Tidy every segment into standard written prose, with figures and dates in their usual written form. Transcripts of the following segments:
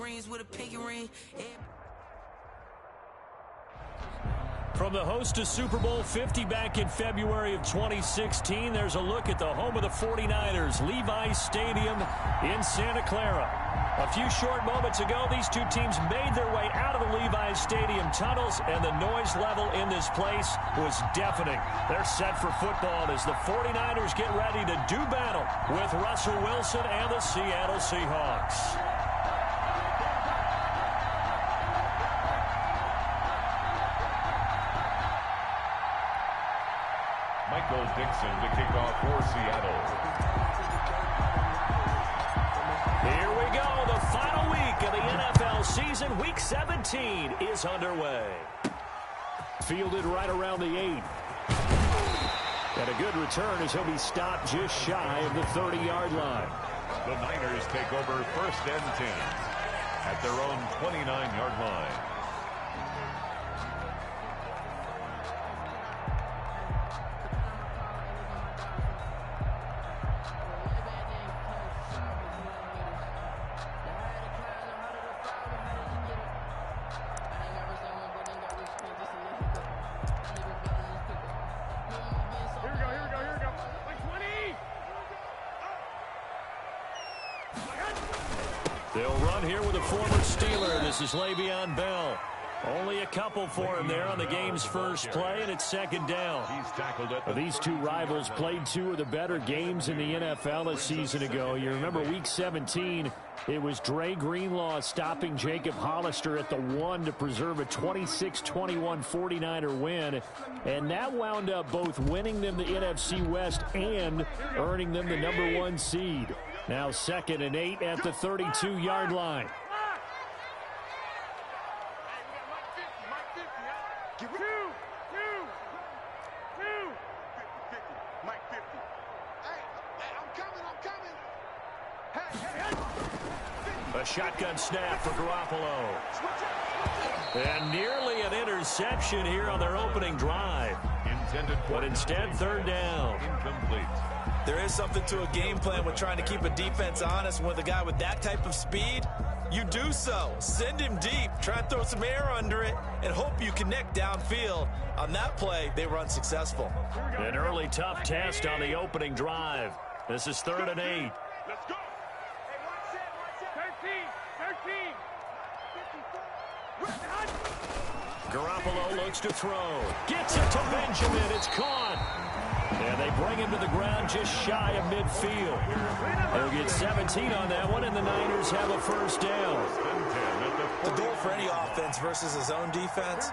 rings with a pinky ring. From the host to Super Bowl 50 back in February of 2016, there's a look at the home of the 49ers, Levi's Stadium in Santa Clara. A few short moments ago, these two teams made their way out of the Levi's Stadium tunnels, and the noise level in this place was deafening. They're set for football as the 49ers get ready to do battle with Russell Wilson and the Seattle Seahawks. Michael Dixon to kick off for Seattle. Here we go. The final week of the NFL season. Week 17 is underway. Fielded right around the 8. And a good return as he'll be stopped just shy of the 30-yard line. The Niners take over 1st and 10 at their own 29-yard line. They'll run here with a former Steeler. This is Le'Veon Bell. Only a couple for him there on the game's first play, and it's 2nd down. He's tackled at These two rivals played two of the better games in the NFL a season ago. You remember Week 17, it was Dre Greenlaw stopping Jacob Hollister at the 1 to preserve a 26-21 49er win, and that wound up both winning them the NFC West and earning them the #1 seed. Now 2nd and 8 at the 32-yard line. A shotgun snap for Garoppolo. And nearly an interception here on their opening drive. But instead, 3rd down. Incomplete. There is something to a game plan with trying to keep a defense honest. With a guy with that type of speed, you do so. Send him deep, try and throw some air under it, and hope you connect downfield. On that play, they were unsuccessful. An early tough test on the opening drive. This is 3rd and 8. Let's go. 13. Garoppolo looks to throw. Gets it to Benjamin. It's caught. And they bring him to the ground just shy of midfield. They'll get 17 on that one, and the Niners have a 1st down. The goal for any offense versus his own defense,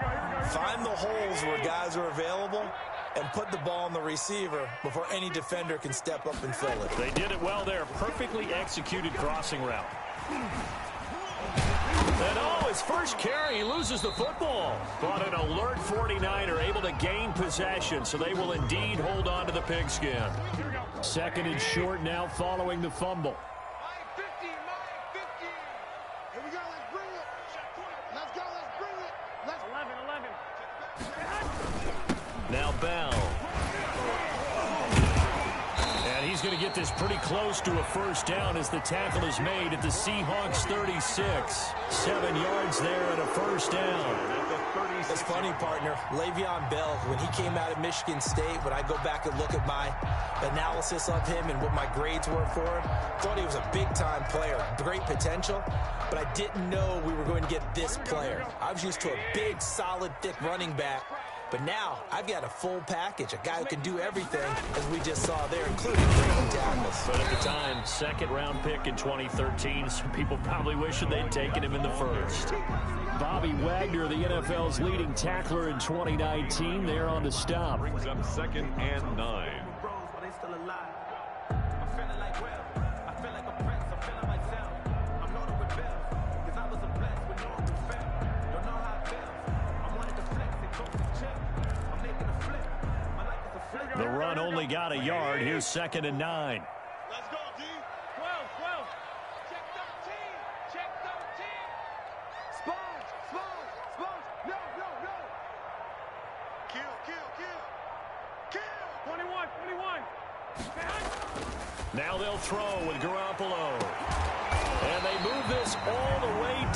find the holes where guys are available and put the ball on the receiver before any defender can step up and fill it. They did it well there. Perfectly executed crossing route. And his first carry, he loses the football. But an alert 49er able to gain possession, so they will indeed hold on to the pigskin. 2nd and short now following the fumble. Now Bell. And he's going to get this pretty close to a 1st down as the tackle is made at the Seahawks 36. 7 yards there and a 1st down. It's funny, partner. Le'Veon Bell, when he came out of Michigan State, when I go back and look at my analysis of him and what my grades were for him, thought he was a big-time player, great potential, but I didn't know we were going to get this player. I was used to a big, solid, thick running back. But now, I've got a full package, a guy who can do everything, as we just saw there, including breaking tackles. But at the time, 2nd-round pick in 2013, some people probably wishing they'd taken him in the 1st. Bobby Wagner, the NFL's leading tackler in 2019, there on the stop. Brings up 2nd and 9. The run only got a yard. Here's 2nd and 9. Let's go, D. 12, 12. Check 13. Check 13. Sponge, sponge, sponge. No, no, no. Kill, kill, kill. Kill. 21, 21. Now they'll throw with Garoppolo. And they move this all the way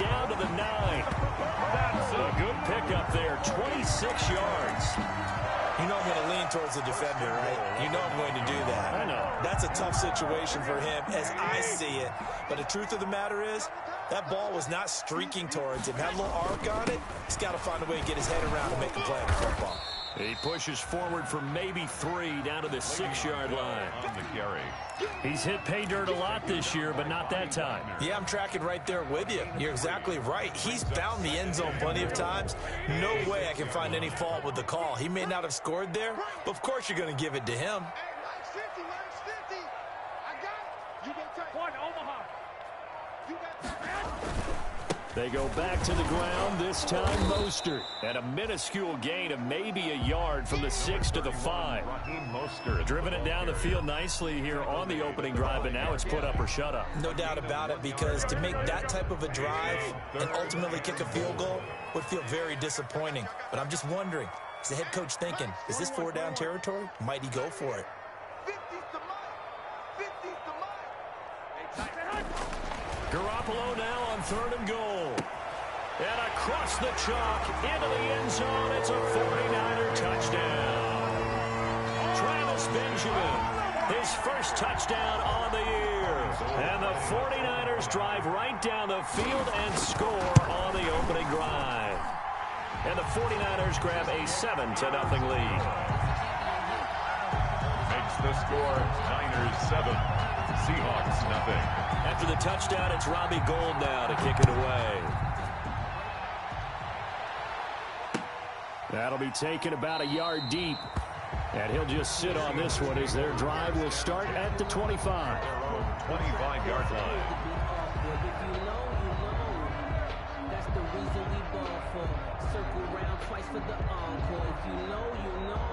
You know I'm going to lean towards the defender, right? You know I'm going to do that. I know. That's a tough situation for him as I see it. But the truth of the matter is, that ball was not streaking towards him. Had a little arc on it. He's got to find a way to get his head around and make a play in football. He pushes forward for maybe 3 down to the 6-yard line. On the carry. He's hit pay dirt a lot this year, but not that time. Yeah, I'm tracking right there with you. You're exactly right. He's found the end zone plenty of times. No way I can find any fault with the call. He may not have scored there, but of course you're going to give it to him. Hey, Line's 50. I got it. You go take one, Omaha. You got They go back to the ground, this time Mostert. And a minuscule gain of maybe a yard from the 6 to the 5. Raheem Mostert. Driven it down the field nicely here on the opening drive, but now it's put up or shut up. No doubt about it, because to make that type of a drive and ultimately kick a field goal would feel very disappointing. But I'm just wondering, is the head coach thinking, is this 4-down territory? Might he go for it? 50's the mic. 50's the mic. Hey, Garoppolo now on 3rd and goal. And across the chalk into the end zone. It's a 49er touchdown. Travis Benjamin, his first touchdown on the year. And the 49ers drive right down the field and score on the opening drive. And the 49ers grab a 7-0 lead. Makes the score Niners 7, Seahawks 0. After the touchdown, it's Robbie Gould now to kick it away. That'll be taken about a yard deep. And he'll just sit on this one as their drive will start at the 25. Their own 25-yard line. If you know, you know. That's the reason we ball for. Circle round twice for the encore. If you know, you know.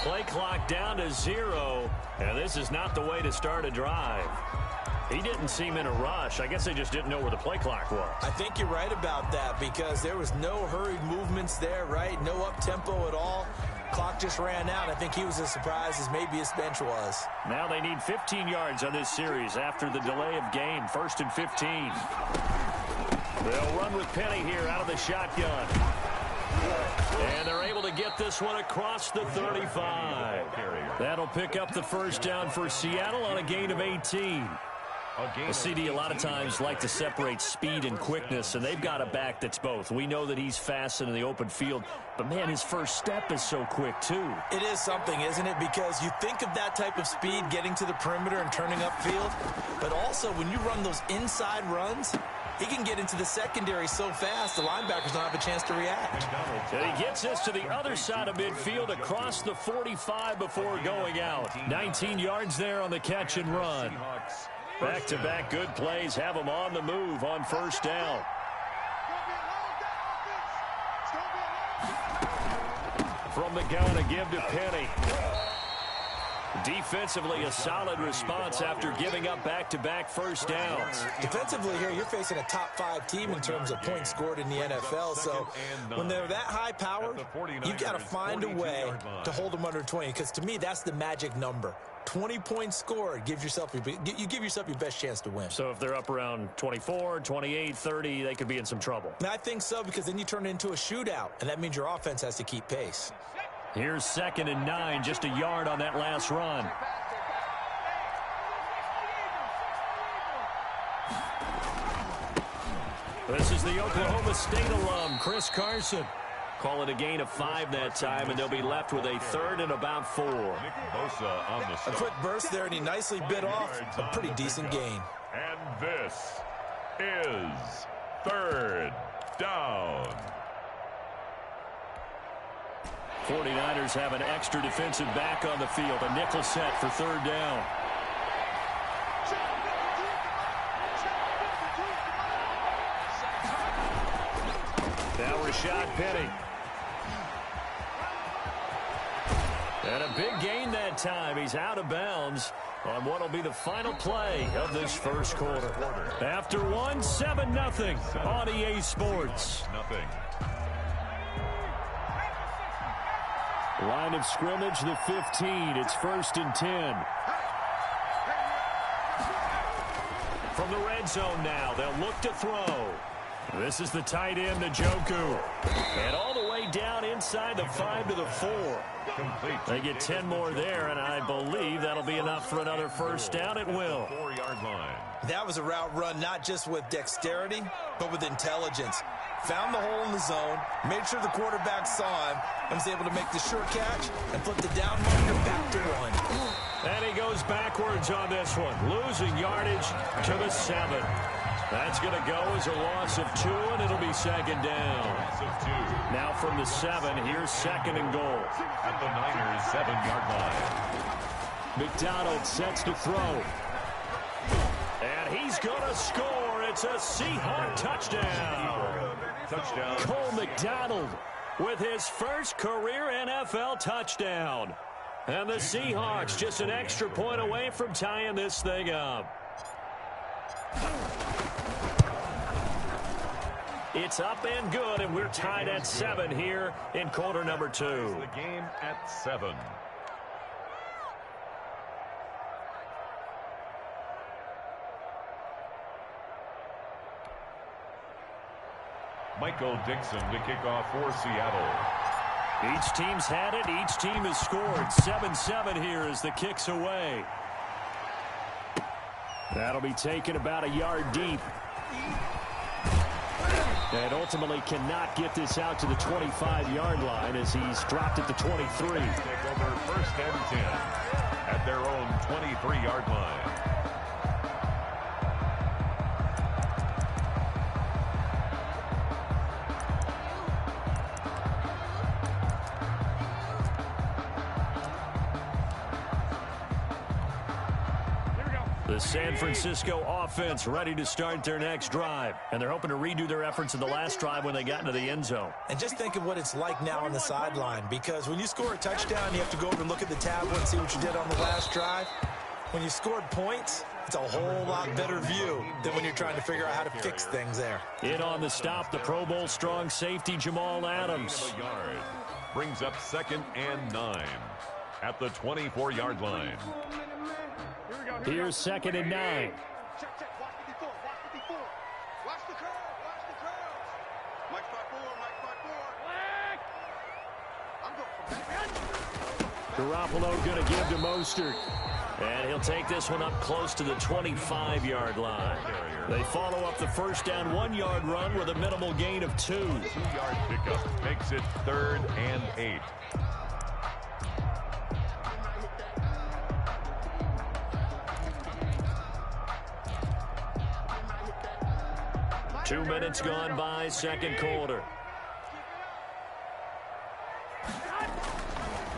Play clock down to 0, and this is not the way to start a drive. He didn't seem in a rush. I guess they just didn't know where the play clock was. I think you're right about that, because there was no hurried movements there, right? No up-tempo at all. Clock just ran out. I think he was as surprised as maybe his bench was. Now they need 15 yards on this series after the delay of game. 1st and 15. They'll run with Penny here out of the shotgun. And they're able to get this one across the 35. That'll pick up the first down for Seattle on a gain of 18. The CD a lot of times like to separate speed and quickness, and they've got a back that's both. We know that he's fast in the open field, but, man, his first step is so quick, too. It is something, isn't it? Because you think of that type of speed getting to the perimeter and turning upfield, but also when you run those inside runs, he can get into the secondary so fast the linebackers don't have a chance to react. And he gets this to the other side of midfield across the 45 before going out. 19 yards there on the catch and run. Back-to-back good plays have them on the move on first down. From the gun, a give to Penny. Defensively, a solid response after giving up back-to-back first downs. Defensively here, you're facing a top-5 team in terms of points scored in the NFL. So when they're that high-powered, you've got to find a way to hold them under 20. Because to me, that's the magic number. 20-point score, you give yourself your best chance to win. So if they're up around 24, 28, 30, they could be in some trouble. And I think so, because then you turn it into a shootout, and that means your offense has to keep pace. Here's 2nd and 9, just a yard on that last run. This is the Oklahoma State alum, Chris Carson. Call it a gain of 5 that time, and they'll be left with a 3rd and about 4. Bosa on the A stop. quick burst there, and he nicely bit off a pretty decent gain. And this is 3rd down. 49ers have an extra defensive back on the field. A nickel set for 3rd down. Now Rashad Penny. And a big gain that time. He's out of bounds on what will be the final play of this first quarter. After one, 7-0 on EA Sports. Nothing. Line of scrimmage, the 15. It's 1st and 10. From the red zone now, they'll look to throw. This is the tight end, Njoku. And all the way down inside the 5 to the 4. Complete. They get 10 more there, and I believe that'll be enough for another first down. It will. 4-yard line. That was a route run not just with dexterity, but with intelligence. Found the hole in the zone, made sure the quarterback saw him, and was able to make the short catch and flip the down marker back to 1. And he goes backwards on this one, losing yardage to the 7. That's going to go as a loss of 2, and it'll be 2nd down. Loss of 2. Now from the 7, here's 2nd and goal. At the Niners' 7-yard line. McDonald sets to throw. And he's going to score. It's a Seahawk touchdown. Touchdown. Cole McDonald with his first career NFL touchdown. And the Seahawks just an extra point away from tying this thing up. It's up and good, and we're tied at 7 here in quarter number 2. The game at 7. Michael Dixon to kick off for Seattle. Each team's had it. Each team has scored. 7-7 here as the kick's away. That'll be taken about a yard deep. And ultimately cannot get this out to the 25-yard line as he's dropped at the 23. Take over 1st and 10 at their own 23-yard line. The San Francisco offense ready to start their next drive. And they're hoping to redo their efforts in the last drive when they got into the end zone. And just think of what it's like now on the sideline, because when you score a touchdown, you have to go over and look at the tablet and see what you did on the last drive. When you scored points, it's a whole lot better view than when you're trying to figure out how to fix things there. In on the stop, the Pro Bowl strong safety Jamal Adams. Yard brings up 2nd and 9 at the 24-yard line. Here's 2nd and 9. Check, check. Watch the before. Watch the before. Watch the curl. Watch the curl. Mike 5-4. Mike 5-4. I'm going for Garoppolo going to give to Mostert. And he'll take this one up close to the 25-yard line. They follow up the first down 1-yard run with a minimal gain of 2. 2-yard pickup makes it 3rd and 8. Two minutes gone by, second quarter.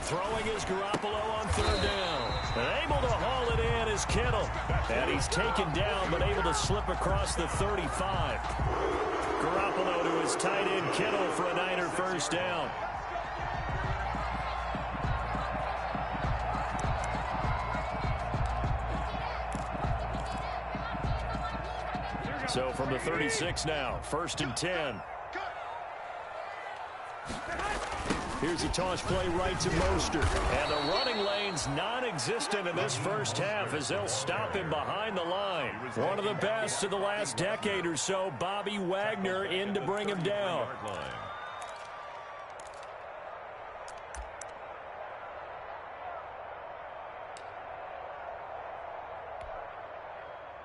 Throwing is Garoppolo on 3rd down. And able to haul it in is Kittle. And he's taken down, but able to slip across the 35. Garoppolo to his tight end Kittle for a Niner first down. So from the 36 now, 1st and 10. Here's a toss play right to Mostert. And the running lane's non-existent in this first half as they'll stop him behind the line. One of the best of the last decade or so, Bobby Wagner in to bring him down.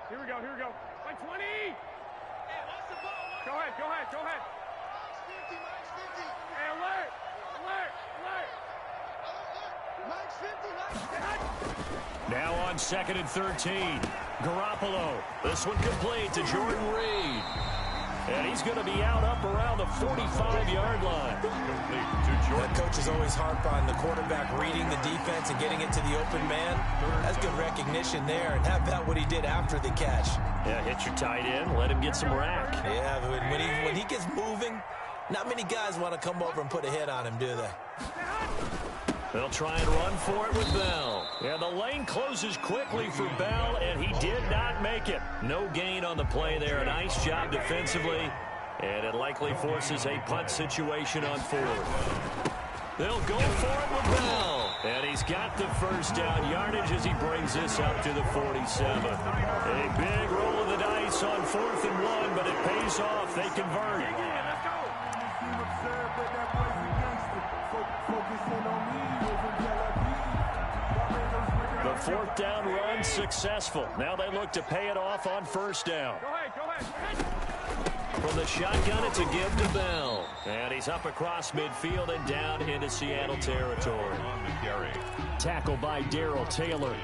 Here we go. Like 20. Hey, what's the ball? Go ahead. Max 50. Hey, alert. Max 50. Now on 2nd and 13. Garoppolo. This one complete to Jordan Reed. And he's going to be out up around the 45-yard line. The coaches always harp on the quarterback reading the defense and getting it to the open man. That's good recognition there. And how about what he did after the catch? Yeah, hit your tight end. Let him get some rack. Yeah, but when he gets moving, not many guys want to come over and put a hit on him, do they? They'll try and run for it with Bell. Yeah, the lane closes quickly for Bell, and he did not make it. No gain on the play there. A nice job defensively, and it likely forces a punt situation on 4th. They'll go for it with Bell. And he's got the first down yardage as he brings this up to the 47. A big roll of the dice on 4th and 1, but it pays off. They convert. The 4th down run successful. Now they look to pay it off on 1st down. Go ahead. From the shotgun, it's a give to Bell. And he's up across midfield and down into Seattle territory. Tackle by Darrell Taylor.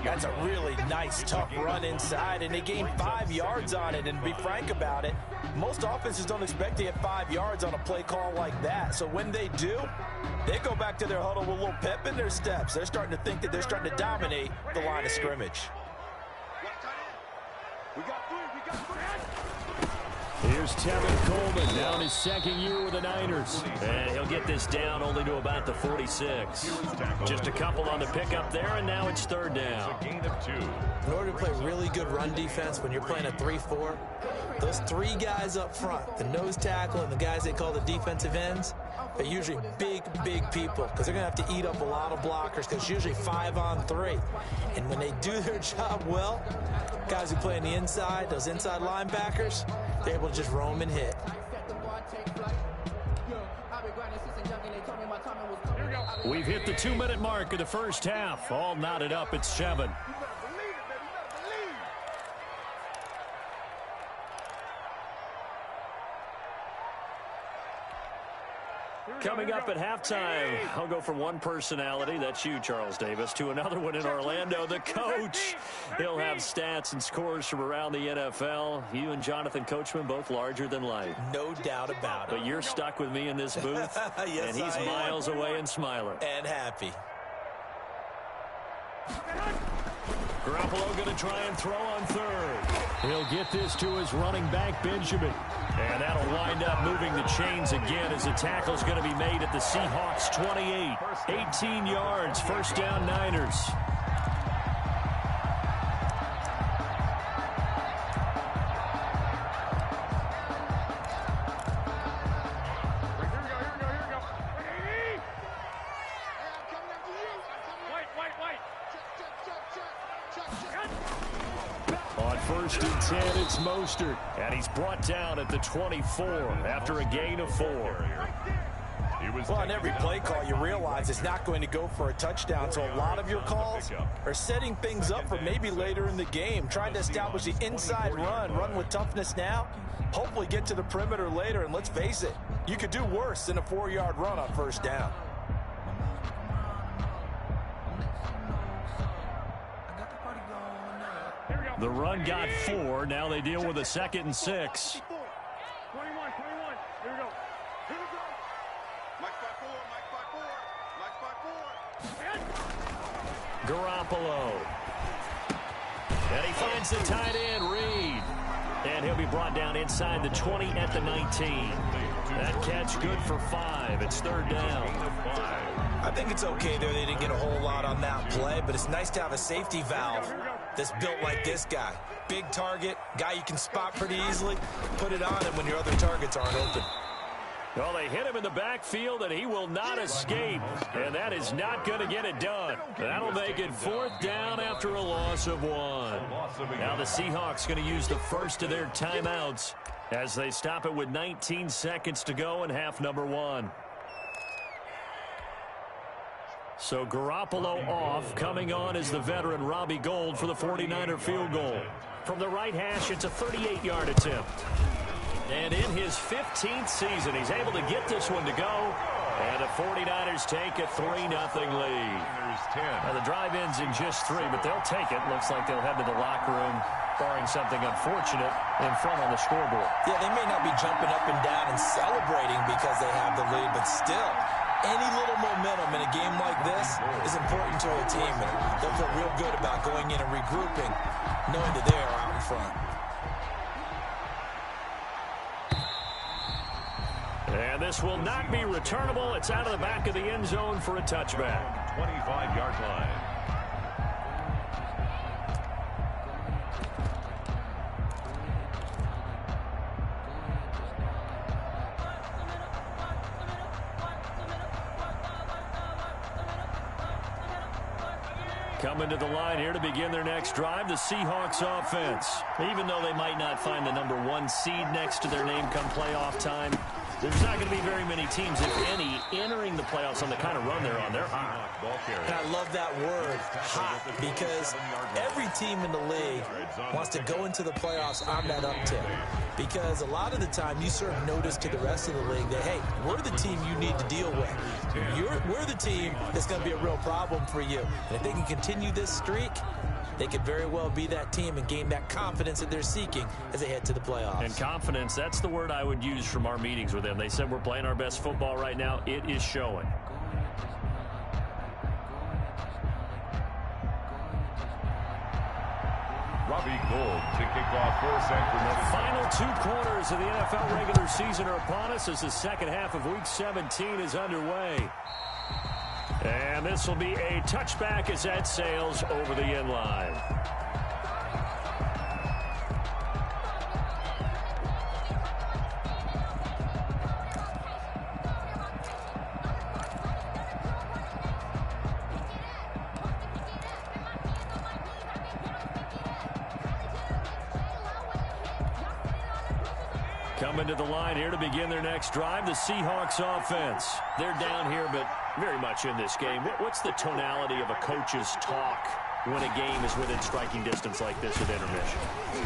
That's a really nice, tough run inside, and they gained 5 yards on it. And to be frank about it, most offenses don't expect to get 5 yards on a play call like that. So when they do, they go back to their huddle with a little pep in their steps. They're starting to think that they're starting to dominate the line of scrimmage. We got three. Here's Tevin Coleman down his 2nd year with the Niners. And he'll get this down only to about the 46. Just a couple on the pickup there, and now it's 3rd down. Gain of 2. In order to play really good run defense when you're playing a 3-4, those 3 guys up front, the nose tackle and the guys they call the defensive ends, they're usually big people because they're going to have to eat up a lot of blockers because it's usually 5 on 3. And when they do their job well, guys who play on the inside, those inside linebackers, they're able to just roam and hit. We've hit the 2-minute mark of the first half. All knotted up at 7. Coming up at halftime, I'll go from one personality, that's you, Charles Davis, to another one in Orlando, the coach. He'll have stats and scores from around the NFL. You and Jonathan Coachman, both larger than life. No doubt about it. But you're stuck with me in this booth, yes, and he's miles away and smiling. And happy. Garoppolo going to try and throw on 3rd. He'll get this to his running back, Benjamin. And that'll wind up moving the chains again as the tackle's going to be made at the Seahawks 28. 18 yards, 1st down Niners. On 1st and 10, it's Mostert. And he's brought down at the 24 after a gain of 4. Well, on every play call, you realize it's not going to go for a touchdown. So a lot of your calls are setting things up for maybe later in the game, trying to establish the inside run with toughness now, hopefully get to the perimeter later. And let's face it, you could do worse than a 4-yard run on 1st down. The run got 4. Now they deal with a 2nd and 6. 21. Here we go. Mike 5-4. Garoppolo. And he finds the tight end, Reed. And he'll be brought down inside the 20 at the 19. That catch good for 5. It's 3rd down. I think it's okay there. They didn't get a whole lot on that play, but it's nice to have a safety valve that's built like this guy. Big target, guy you can spot pretty easily. Put it on him when your other targets aren't open. Well, they hit him in the backfield, and he will not escape. And that is not going to get it done. That'll make it 4th down after a loss of 1. Now the Seahawks going to use the first of their timeouts as they stop it with 19 seconds to go in half number 1. So Garoppolo off. Coming on is the veteran Robbie Gould for the 49er field goal. From the right hash, it's a 38-yard attempt. And in his 15th season, he's able to get this one to go. And the 49ers take a 3-0 lead. Now, the drive ends in just 3, but they'll take it. Looks like they'll head to the locker room, barring something unfortunate, in front on the scoreboard. Yeah, they may not be jumping up and down and celebrating because they have the lead, but still, any little momentum in a game like this is important to a team. And they'll feel real good about going in and regrouping, knowing that they are out in front. And this will not be returnable. It's out of the back of the end zone for a touchback. 25-yard line. Coming to the line here to begin their next drive, the Seahawks offense. Even though they might not find the number 1 seed next to their name come playoff time, there's not going to be very many teams, if any, entering the playoffs on the kind of run they're on. They're hot. And I love that word, hot, because every team in the league wants to go into the playoffs on that uptick. Because a lot of the time you serve notice to the rest of the league that, hey, we're the team you need to deal with. We're the team that's going to be a real problem for you. And if they can continue this streak, they could very well be that team and gain that confidence that they're seeking as they head to the playoffs. And confidence, that's the word I would use from our meetings with them. They said we're playing our best football right now. It is showing. Robbie Gould to kick off for Sacramento. The final 2 quarters of the NFL regular season are upon us as the second half of Week 17 is underway. And this will be a touchback as that sails over the end line. Coming to the line here to begin their next drive, the Seahawks offense. They're down here, but very much in this game. What's the tonality of a coach's talk when a game is within striking distance like this at intermission?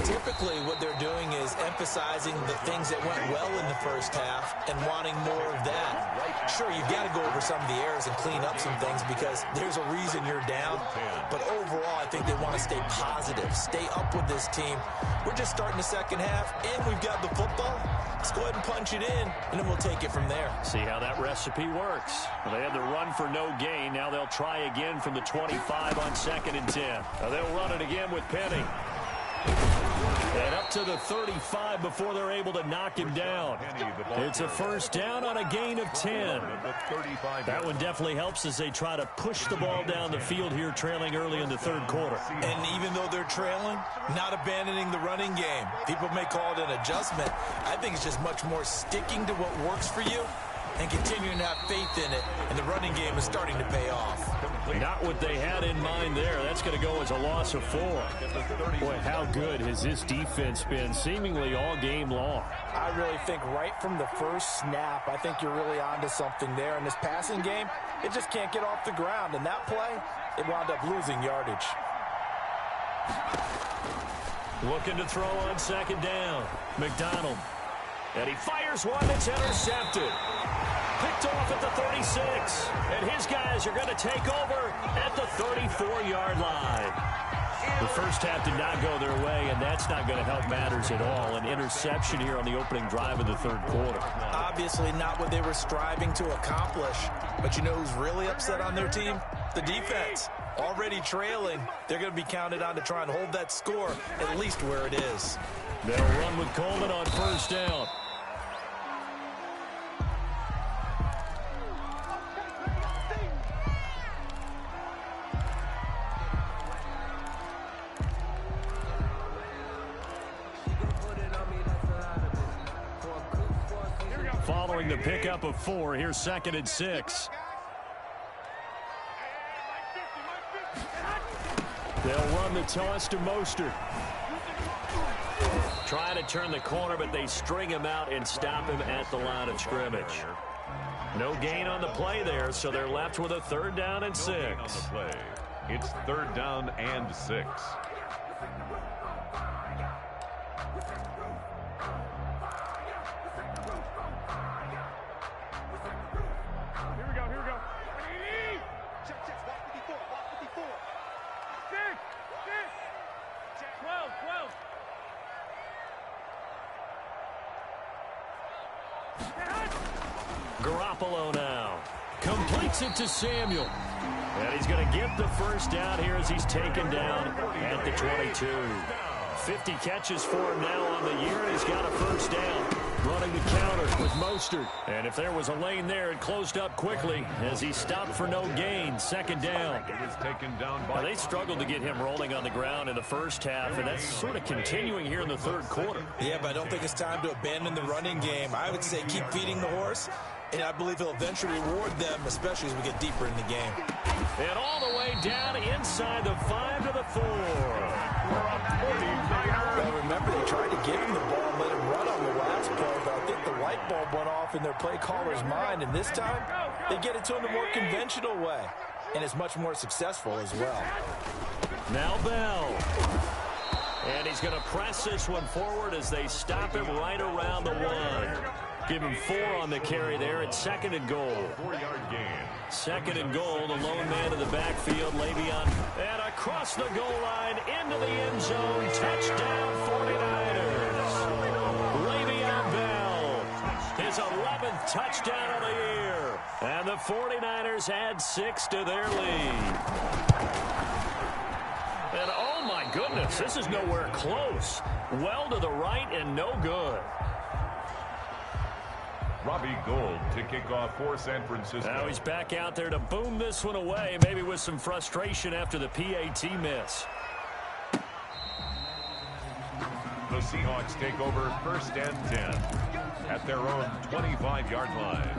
Typically, what they're doing is emphasizing the things that went well in the first half and wanting more of that. Sure, you've got to go over some of the errors and clean up some things because there's a reason you're down. But overall, I think they want to stay positive, stay up with this team. We're just starting the second half, and we've got the football. Let's go ahead and punch it in, and then we'll take it from there. See how that recipe works. Well, they had the run for no gain. Now they'll try again from the 25 on 2nd and 10. Now they'll run it again with Penny. And up to the 35 before they're able to knock him down. It's a first down on a gain of 10. That one definitely helps as they try to push the ball down the field here, trailing early in the 3rd quarter. And even though they're trailing, not abandoning the running game. People may call it an adjustment. I think it's just much more sticking to what works for you and continuing to have faith in it. And the running game is starting to pay off. Not what they had in mind there. That's going to go as a loss of 4. Boy, how good has this defense been seemingly all game long? I really think right from the first snap, I think you're really onto something there. In this passing game, it just can't get off the ground. And that play, it wound up losing yardage. Looking to throw on 2nd down. McDonald. And he fires one that's intercepted. Picked off at the 36. And his guys are going to take over at the 34-yard line. The first half did not go their way, and that's not going to help matters at all. An interception here on the opening drive of the 3rd quarter. Obviously not what they were striving to accomplish. But you know who's really upset on their team? The defense. Already trailing. They're going to be counted on to try and hold that score at least where it is. They'll run with Coleman on first down. following the pickup of 4. Here's 2nd and 6. They'll run the toss to Mostert. Trying to turn the corner, but they string him out and stop him at the line of scrimmage. No gain on the play there, so they're left with a 3rd down and 6. On the play. It's 3rd down and 6. Here we go, here we go. Check, block 54, block 54. 6. 12. Garoppolo now completes it to Samuel. And he's going to get the 1st down here as he's taken down at the 22. 50 catches for him now on the year, and he's got a 1st down. Running the counter with Mostert. And if there was a lane there, it closed up quickly as he stopped for no gain. 2nd down. It was taken down by... Now, they struggled to get him rolling on the ground in the first half, and that's sort of continuing here in the 3rd quarter. Yeah, but I don't think it's time to abandon the running game. I would say keep feeding the horse, and I believe he'll eventually reward them, especially as we get deeper in the game. And all the way down inside the 5 to the 4. Well, remember, they tried to give him the ball and let him run on the last play, but I think the light bulb went off in their play caller's mind, and this time they get it to him the more conventional way, and it's much more successful as well. Now Bell. And he's going to press this one forward as they stop him right around the 1. Give him 4 on the carry there at 2nd and goal. 4-yard gain. 2nd and goal, the lone man in the backfield, Le'Veon. And across the goal line, into the end zone, touchdown 49ers. Le'Veon Bell, his 11th touchdown of the year. And the 49ers add 6 to their lead. And oh my goodness, this is nowhere close. Well to the right and no good. Robbie Gould to kick off for San Francisco. Now he's back out there to boom this one away, maybe with some frustration after the PAT miss. The Seahawks take over 1st and 10 at their own 25-yard line.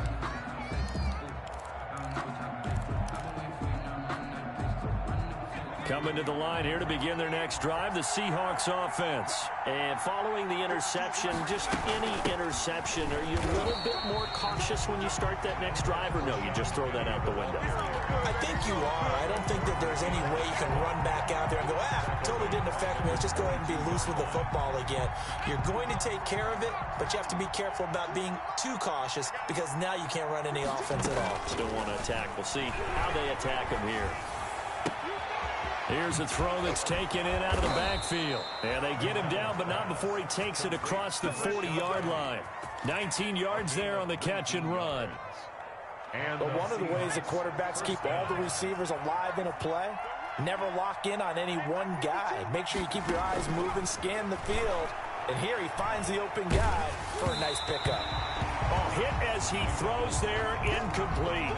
Coming to the line here to begin their next drive, the Seahawks offense. And following the interception, just any interception, are you a little bit more cautious when you start that next drive, or no, you just throw that out the window? I think you are. I don't think that there's any way you can run back out there and go, totally didn't affect me. Let's just go ahead and be loose with the football again. You're going to take care of it, but you have to be careful about being too cautious because now you can't run any offense at all. Still want to attack. We'll see how they attack him here. Here's a throw that's taken in out of the backfield. And they get him down, but not before he takes it across the 40-yard line. 19 yards there on the catch and run. But one of the ways the quarterbacks keep all the receivers alive in a play, never lock in on any one guy. Make sure you keep your eyes moving, scan the field. And here he finds the open guy for a nice pickup. Oh, hit as he throws there, incomplete.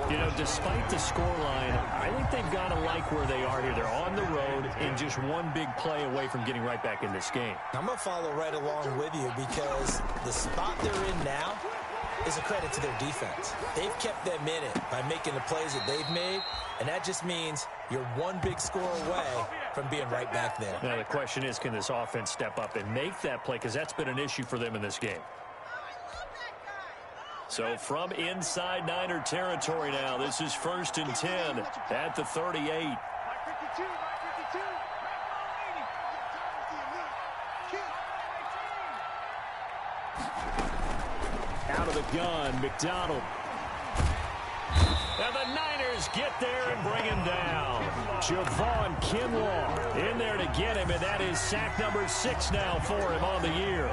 You know, despite the scoreline, I think they've got to like where they are here. They're on the road and just one big play away from getting right back in this game. I'm going to follow right along with you because the spot they're in now is a credit to their defense. They've kept them in it by making the plays that they've made, and that just means you're one big score away from being right back there. Now, the question is, can this offense step up and make that play? Because that's been an issue for them in this game. So from inside Niner territory now, this is 1st and 10 at the 38. Out of the gun, McDonald. And the Niners get there and bring him down. Javon Kinlaw in there to get him, and that is sack number 6 now for him on the year.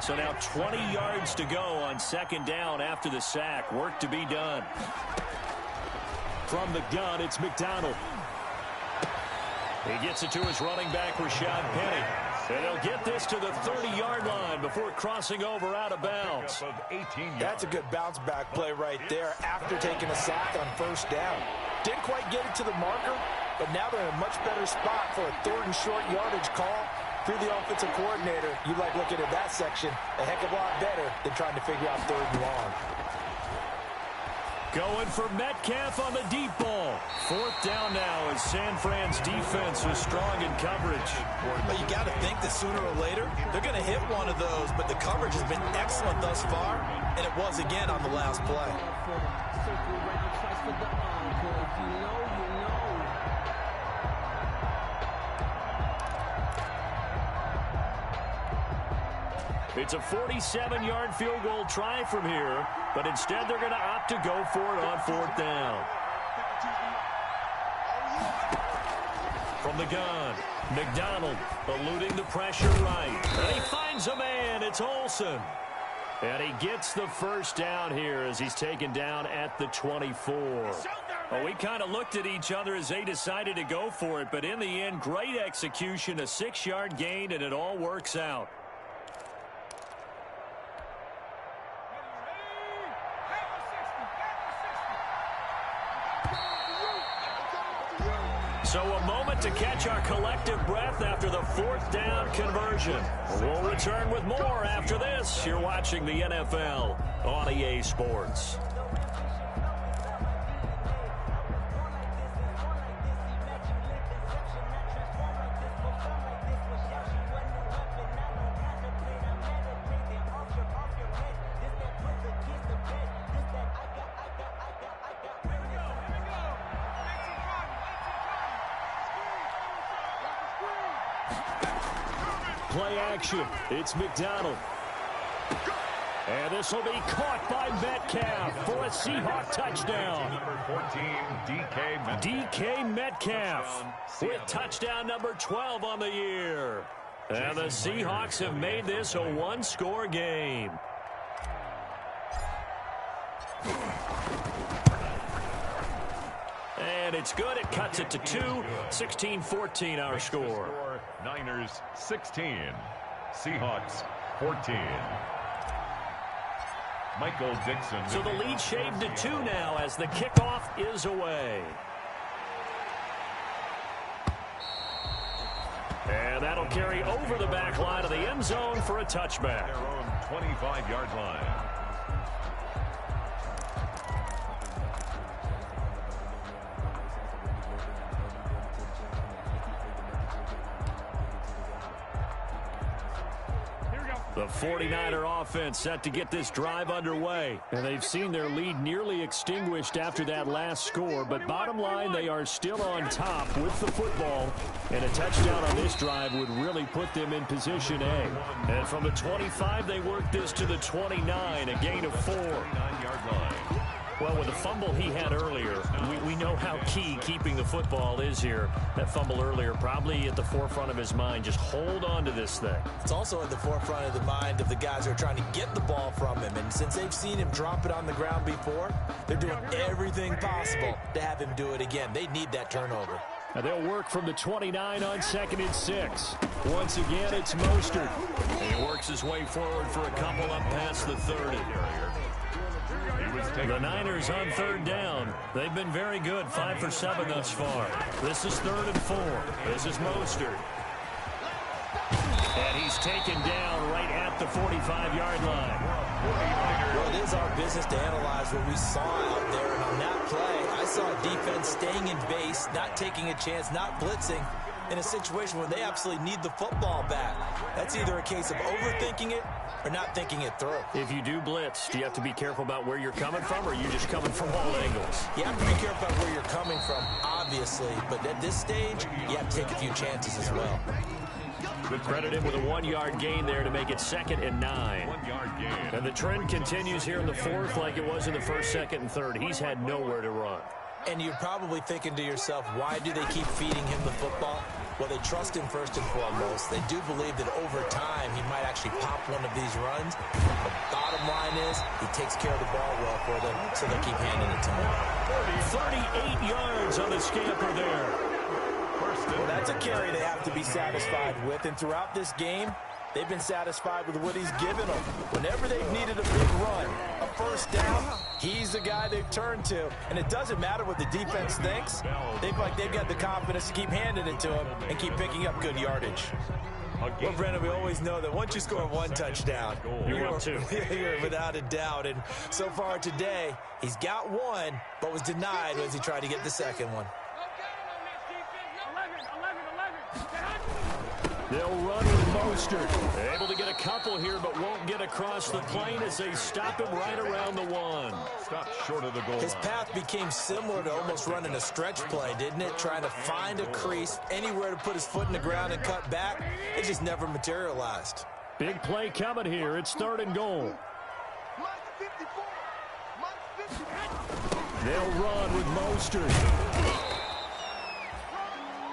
So now 20 yards to go on 2nd down after the sack. Work to be done. From the gun, it's McDonald. He gets it to his running back, Rashad Penny. And he'll get this to the 30-yard line before crossing over out of bounds. That's a good bounce-back play right there after taking a sack on 1st down. Didn't quite get it to the marker, but now they're in a much better spot for a 3rd and short yardage call. If you're the offensive coordinator, you like looking at that section a heck of a lot better than trying to figure out third and long. Going for Metcalf on the deep ball. Fourth down now as San Fran's defense was strong in coverage. Well, you got to think that sooner or later they're going to hit one of those, but the coverage has been excellent thus far, and it was again on the last play. Circle around twice for the encore. If you know, you know. It's a 47-yard field goal try from here, but instead they're going to opt to go for it on fourth down. From the gun, McDonald eluding the pressure right. And he finds a man. It's Olsen. And he gets the first down here as he's taken down at the 24. Well, we kind of looked at each other as they decided to go for it, but in the end, great execution, a 6-yard gain, and it all works out. So a moment to catch our collective breath after the fourth down conversion. We'll return with more after this. You're watching the NFL on EA Sports. Play action. It's McDonald. And this will be caught by Metcalf for a Seahawk touchdown. Number 14, DK Metcalf with touchdown number 12 on the year. And the Seahawks have made this a one-score game. And it's good. It cuts it to 2. 16-14 our score. Niners 16, Seahawks 14. Michael Dixon. So the lead shaved to 2 now as the kickoff is away. And that'll carry over the back line of the end zone for a touchback. Their own 25-yard line. The 49er offense set to get this drive underway. And they've seen their lead nearly extinguished after that last score. But bottom line, they are still on top with the football. And a touchdown on this drive would really put them in position A. And from the 25, they work this to the 29, a gain of 4. 9-yard line. Well, with the fumble he had earlier, we know how key keeping the football is here. That fumble earlier probably at the forefront of his mind. Just hold on to this thing. It's also at the forefront of the mind of the guys who are trying to get the ball from him. And since they've seen him drop it on the ground before, they're doing everything possible to have him do it again. They need that turnover. Now they'll work from the 29 on 2nd and 6. Once again, it's Mostert. And he works his way forward for a couple up past the 30. The Niners on 3rd down. They've been very good, 5 for 7 thus far. This is 3rd and 4. This is Mostert. And he's taken down right at the 45-yard line. Well, it is our business to analyze what we saw out there. And on that play, I saw a defense staying in base, not taking a chance, not blitzing, in a situation where they absolutely need the football back. That's either a case of overthinking it or not thinking it through. If you do blitz, do you have to be careful about where you're coming from, or are you just coming from all angles? You have to be careful about where you're coming from, obviously. But at this stage, you have to take a few chances as well. Good credit him with a 1-yard gain there to make it 2nd and 9. 1-yard gain. And the trend continues here in the 4th like it was in the 1st, 2nd, and 3rd. He's had nowhere to run. And you're probably thinking to yourself, why do they keep feeding him the football? Well, they trust him first and foremost. They do believe that over time he might actually pop one of these runs. The bottom line is he takes care of the ball well for them, so they'll keep handing it to him. 38 yards on the scamper there. Well, that's a carry they have to be satisfied with. And throughout this game, they've been satisfied with what he's given them. Whenever they've needed a big run, a first down, he's the guy they've turned to. And it doesn't matter what the defense thinks. They've got the confidence to keep handing it to him and keep picking up good yardage. Well, Brandon, we always know that once you score one touchdown, you're up two. You're without a doubt. And so far today, he's got one, but was denied as he tried to get the second one. They'll run with Mostert. Able to get a couple here, but won't get across the plane as they stop him right around the one. Stopped short of the goal His line. path became similar to almost running a stretch play, didn't it? Trying to find a crease, anywhere to put his foot in the ground and cut back. It just never materialized. Big play coming here. It's 3rd and goal. They'll run with Mostert.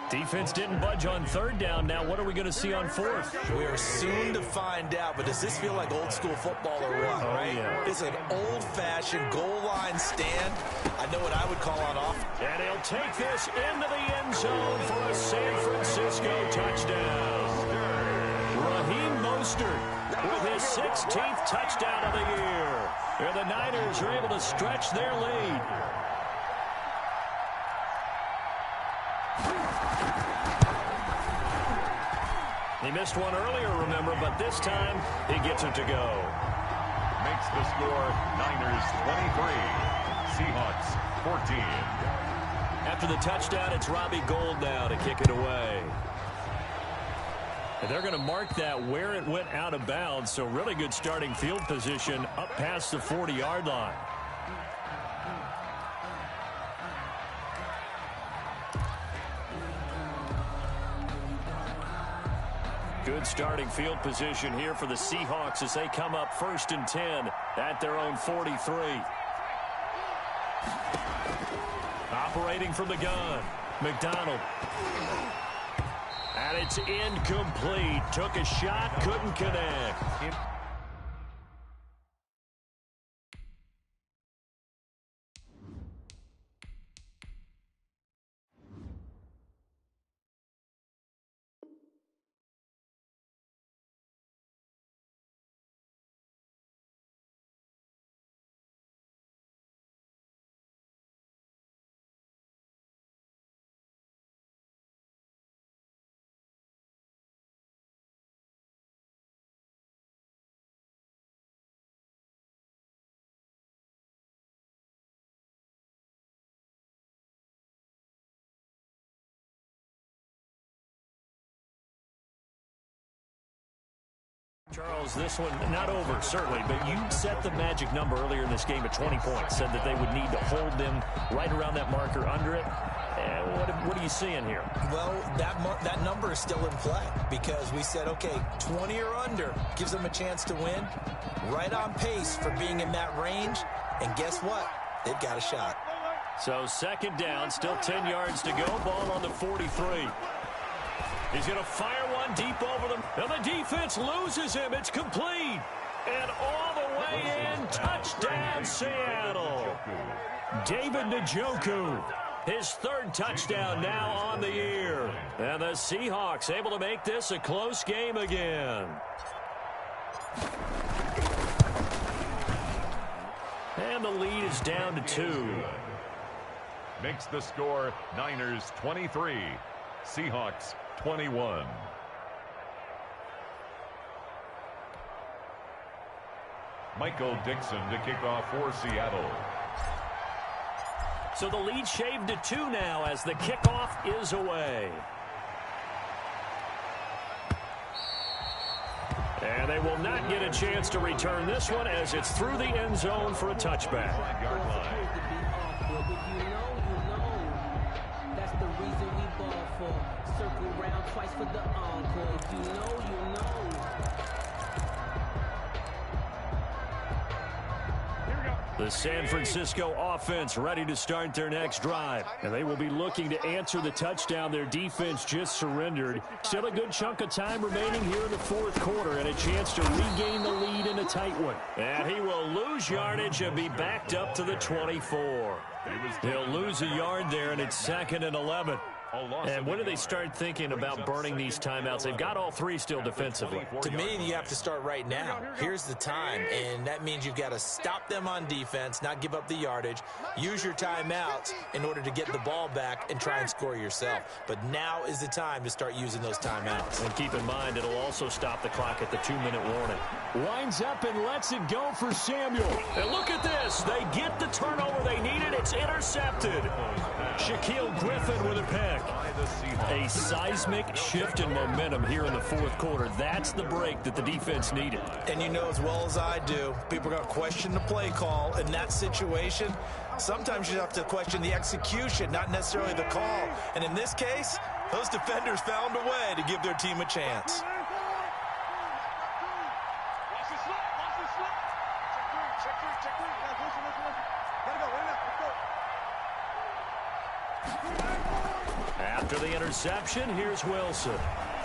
Defense didn't budge on 3rd down. Now what are we going to see on 4th? We are soon to find out, but does this feel like old school football or what, right? Yeah. It's an old-fashioned goal line stand. I know what I would call on off. And he'll take this into the end zone for a San Francisco touchdown. Raheem Mostert with his 16th touchdown of the year. And the Niners are able to stretch their lead. He missed one earlier, remember, but this time he gets it to go. Makes the score Niners 23, Seahawks 14. After the touchdown, it's Robbie Gould now to kick it away. And they're going to mark that where it went out of bounds, so really good starting field position up past the 40-yard line. Good starting field position here for the Seahawks as they come up 1st and 10 at their own 43. Operating from the gun, McDonald. And it's incomplete. Took a shot, couldn't connect. Charles, this one not over, certainly, but you set the magic number earlier in this game at 20 points, said that they would need to hold them right around that marker under it. What are you seeing here? Well, that number is still in play because we said, okay, 20 or under gives them a chance to win. Right on pace for being in that range, and guess what? They've got a shot. So 2nd down, still 10 yards to go, ball on the 43. He's going to fire one deep over them. And the defense loses him. It's complete. And all the way in. Touchdown, Seattle. David Njoku. His 3rd touchdown now on the year. And the Seahawks able to make this a close game again. And the lead is down to 2. Makes the score Niners 23, Seahawks 21. Michael Dixon to kick off for Seattle. So the lead shaved to 2 now as the kickoff is away. And they will not get a chance to return this one as it's through the end zone for a touchback. That's the reason we ball for. Circle round twice for the encore. If you know, you know. The San Francisco offense ready to start their next drive. And they will be looking to answer the touchdown their defense just surrendered. Still a good chunk of time remaining here in the 4th quarter and a chance to regain the lead in a tight one. And he will lose yardage and be backed up to the 24. He'll lose a yard there, and it's 2nd and 11. And when do they start thinking about burning these timeouts? They've got all three still defensively. To me, you have to start right now. Here's the time, and that means you've got to stop them on defense, not give up the yardage, use your timeouts in order to get the ball back and try and score yourself. But now is the time to start using those timeouts. And keep in mind, it'll also stop the clock at the 2-minute warning. Winds up and lets it go for Samuel. And look at this. They get the turnover they needed. It's intercepted. Shaquille Griffin with a pick. A seismic shift in momentum here in the fourth quarter. That's the break that the defense needed. And you know as well as I do, people are going to question the play call in that situation. Sometimes you have to question the execution, not necessarily the call. And in this case, those defenders found a way to give their team a chance. After the interception, here's Wilson.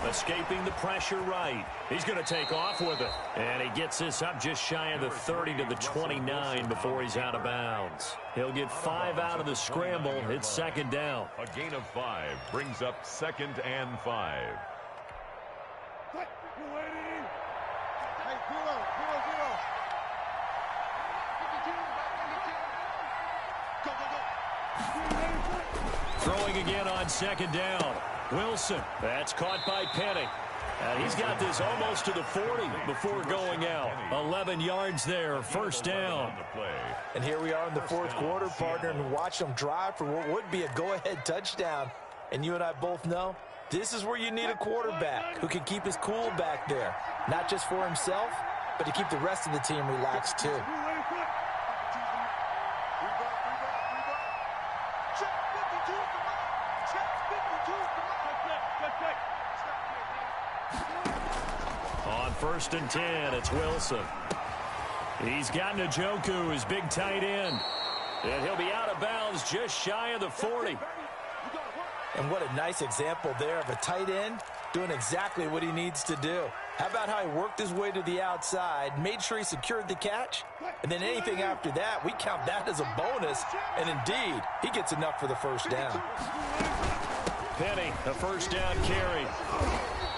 Escaping the pressure right. He's going to take off with it. And he gets this up just shy of the 30 to the 29 before he's out of bounds. He'll get 5 out of the scramble. It's second down. A gain of 5 brings up 2nd and 5. Throwing again on second down. Wilson. That's caught by Penny. He's got this almost to the 40 before going out. 11 yards there, first down. And here we are in the fourth quarter, partner, and watch them drive for what would be a go-ahead touchdown. And you and I both know this is where you need a quarterback who can keep his cool back there. Not just for himself, but to keep the rest of the team relaxed too. On 1st and 10, it's Wilson. He's got Njoku, his big tight end. And he'll be out of bounds just shy of the 40. And what a nice example there of a tight end doing exactly what he needs to do. How about how he worked his way to the outside, made sure he secured the catch, and then anything after that, we count that as a bonus. And indeed, he gets enough for the first down. Penny, a first down carry.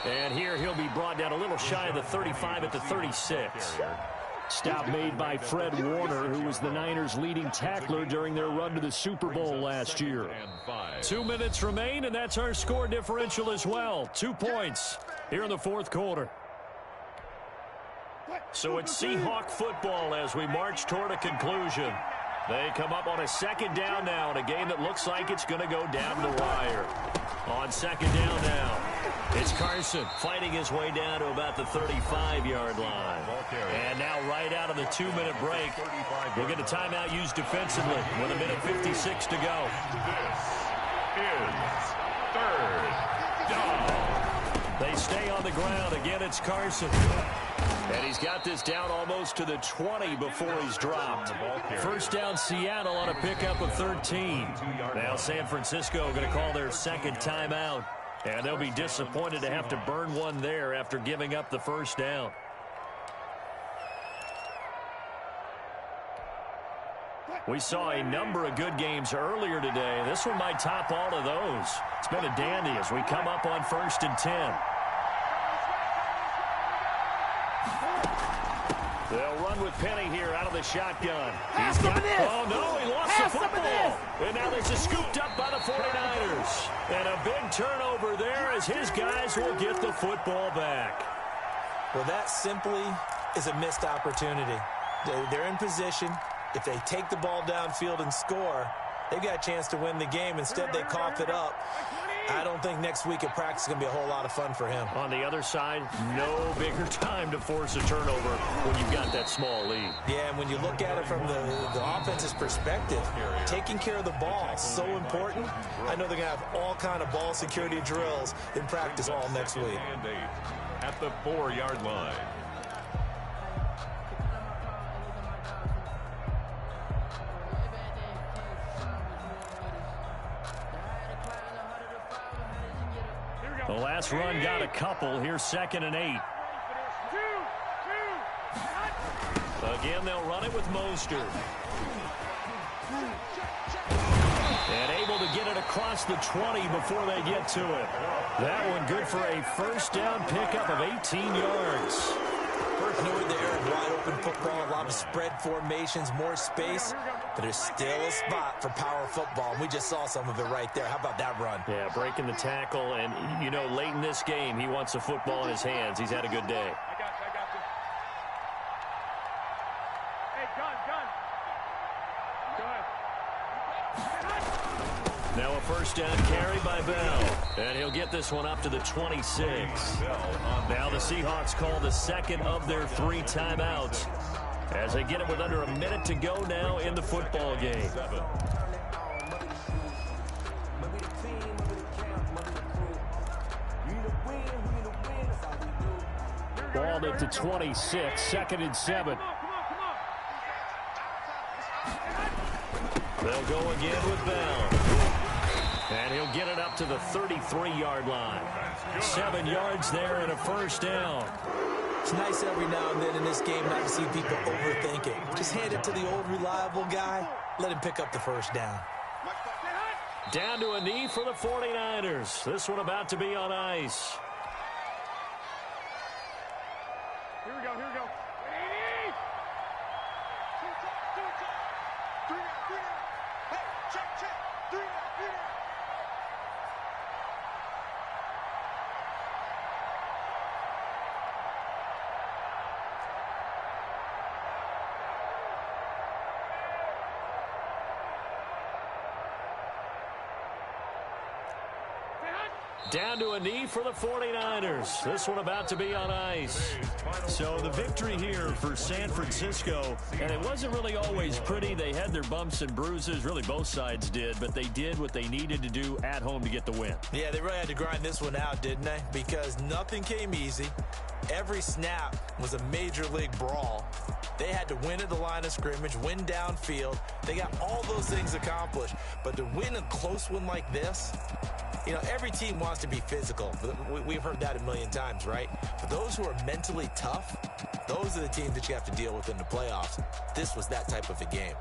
And here he'll be brought down a little shy of the 35 at the 36. Stop made by Fred Warner, who was the Niners' leading tackler during their run to the Super Bowl last year. 2 minutes remain, and that's our score differential as well. 2 points here in the fourth quarter. So it's Seahawk football as we march toward a conclusion. They come up on a second down now in a game that looks like it's going to go down the wire. On second down now, it's Carson fighting his way down to about the 35-yard line. And now right out of the 2-minute break, we'll get a timeout used defensively with 1:56 to go. This is 3rd down. They stay on the ground. Again, it's Carson. And he's got this down almost to the 20 before he's dropped. First down Seattle on a pickup of 13. Now San Francisco going to call their second timeout. And they'll be disappointed to have to burn one there after giving up the first down. We saw a number of good games earlier today. This one might top all of those. It's been a dandy as we come up on 1st and 10. They'll run with Penny here out of the shotgun. Oh, no, he lost the football. And now this is scooped up by the 49ers. And a big turnover there as his guys will get the football back. Well, that simply is a missed opportunity. They're in position. If they take the ball downfield and score, they've got a chance to win the game. Instead, they cough it up. I don't think next week at practice is going to be a whole lot of fun for him. On the other side, no bigger time to force a turnover when you've got that small lead. Yeah, and when you look at it from the offense's perspective, taking care of the ball is so important. I know they're going to have all kind of ball security drills in practice all next week. And 8 at the 4-yard line. The last run got a couple. Here's 2nd and 8. Again, they'll run it with Mostert. And able to get it across the 20 before they get to it. That one good for a first down pickup of 18 yards. I know in the era of wide open football, a lot of spread formations, more space, but there's still a spot for power football. And we just saw some of it right there. How about that run? Yeah, breaking the tackle. And, you know, late in this game, he wants the football in his hands. He's had a good day. I got you. Hey, gun. Go ahead. Now a first down carry by Bell. And he'll get this one up to the 26. Now the Seahawks call the second of their 3 timeouts as they get it with under a minute to go now in the football game. Ball at the 26, 2nd and 7. They'll go again with Bell. And he'll get it up to the 33-yard line. 7 yards there and a first down. It's nice every now and then in this game not to see people overthink it. Just hand it to the old reliable guy. Let him pick up the first down. Down to a knee for the 49ers. This one about to be on ice. Here we go. Three down. Hey, check. 3 down. Down to a knee for the 49ers. This one about to be on ice. So the victory here for San Francisco, and it wasn't really always pretty. They had their bumps and bruises. Really, both sides did, but they did what they needed to do at home to get the win. Yeah, they really had to grind this one out, didn't they? Because nothing came easy. Every snap was a major league brawl. They had to win at the line of scrimmage, win downfield. They got all those things accomplished. But to win a close one like this, you know, every team wants to be physical. We've heard that a million times, right? But those who are mentally tough, those are the teams that you have to deal with in the playoffs. This was that type of a game.